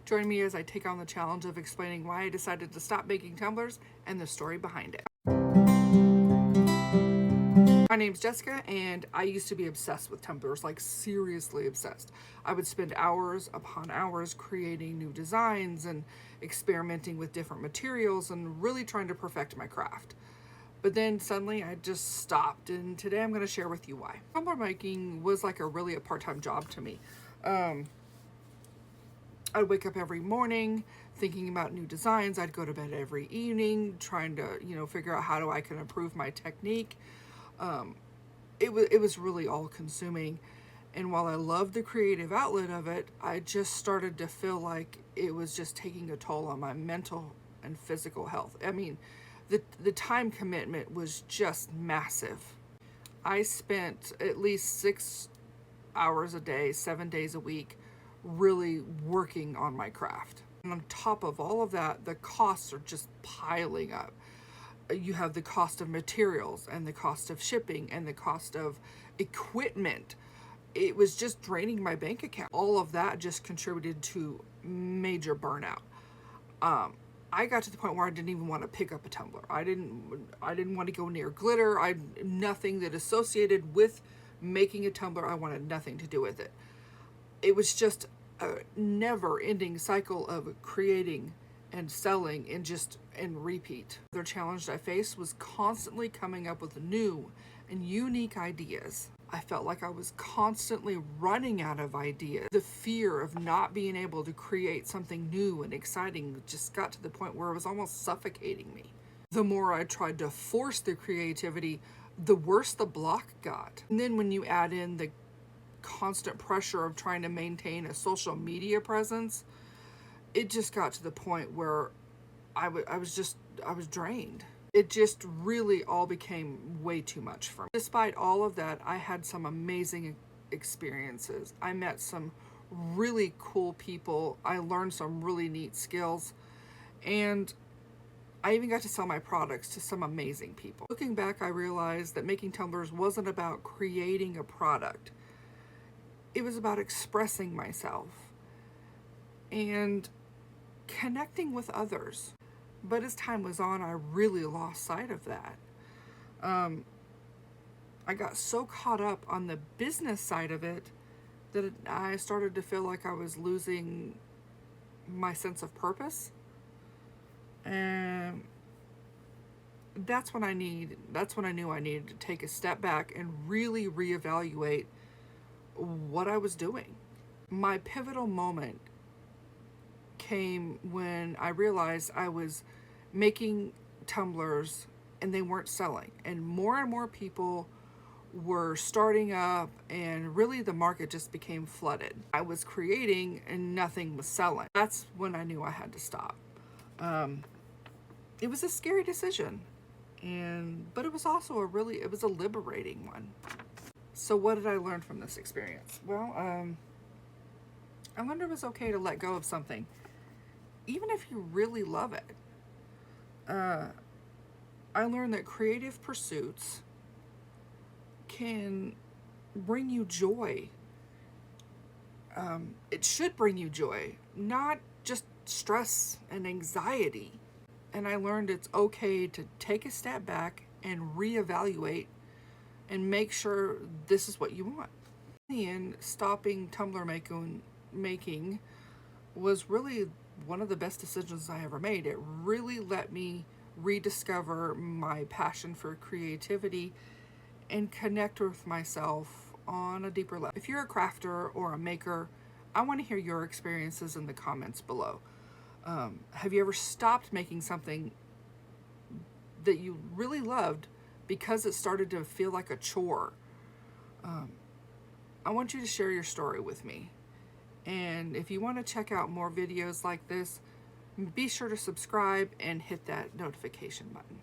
Join me as I take on the challenge of explaining why I decided to stop making tumblers and the story behind it. My name's Jessica, and I used to be obsessed with tumblers, like seriously obsessed. I would spend hours upon hours creating new designs and experimenting with different materials and really trying to perfect my craft. But then suddenly I just stopped, and today I'm going to share with you why. Tumbler making was like a part-time job to me. I'd wake up every morning thinking about new designs. I'd go to bed every evening trying to, figure out how I can improve my technique. It was really all consuming. And while I loved the creative outlet of it, I just started to feel like it was just taking a toll on my mental and physical health. I mean, the time commitment was just massive. I spent at least 6 hours a day, 7 days a week, really working on my craft. And on top of all of that, the costs are just piling up. You have the cost of materials and the cost of shipping and the cost of equipment. It was just draining my bank account. All of that just contributed to major burnout. I got to the point where I didn't even want to pick up a tumbler. I didn't want to go near glitter. Nothing that associated with making a tumbler. I wanted nothing to do with it. It was just a never-ending cycle of creating and selling and repeat. The challenge I faced was constantly coming up with new and unique ideas. I felt like I was constantly running out of ideas. The fear of not being able to create something new and exciting just got to the point where it was almost suffocating me. The more I tried to force the creativity, the worse the block got. And then when you add in the constant pressure of trying to maintain a social media presence, it just got to the point where I was drained. It just really all became way too much for me. Despite all of that, I had some amazing experiences. I met some really cool people. I learned some really neat skills, and I even got to sell my products to some amazing people. Looking back, I realized that making tumblers wasn't about creating a product. It was about expressing myself and connecting with others. But as time was on, I really lost sight of that. I got so caught up on the business side of it that I started to feel like I was losing my sense of purpose. And that's when I knew I needed to take a step back and really reevaluate what I was doing. My pivotal moment came when I realized I was making tumblers and they weren't selling, and more people were starting up, and really the market just became flooded. I was creating and nothing was selling. That's when I knew I had to stop. It was a scary decision, but it was also a liberating one. So what did I learn from this experience? Well, I learned it was okay to let go of something, even if you really love it. I learned that creative pursuits can bring you joy. It should bring you joy, not just stress and anxiety. And I learned it's okay to take a step back and reevaluate and make sure this is what you want. In the end, stopping tumbler making was really one of the best decisions I ever made. It really let me rediscover my passion for creativity and connect with myself on a deeper level. If you're a crafter or a maker, I want to hear your experiences in the comments below. Have you ever stopped making something that you really loved because it started to feel like a chore? I want you to share your story with me. And if you want to check out more videos like this, be sure to subscribe and hit that notification button.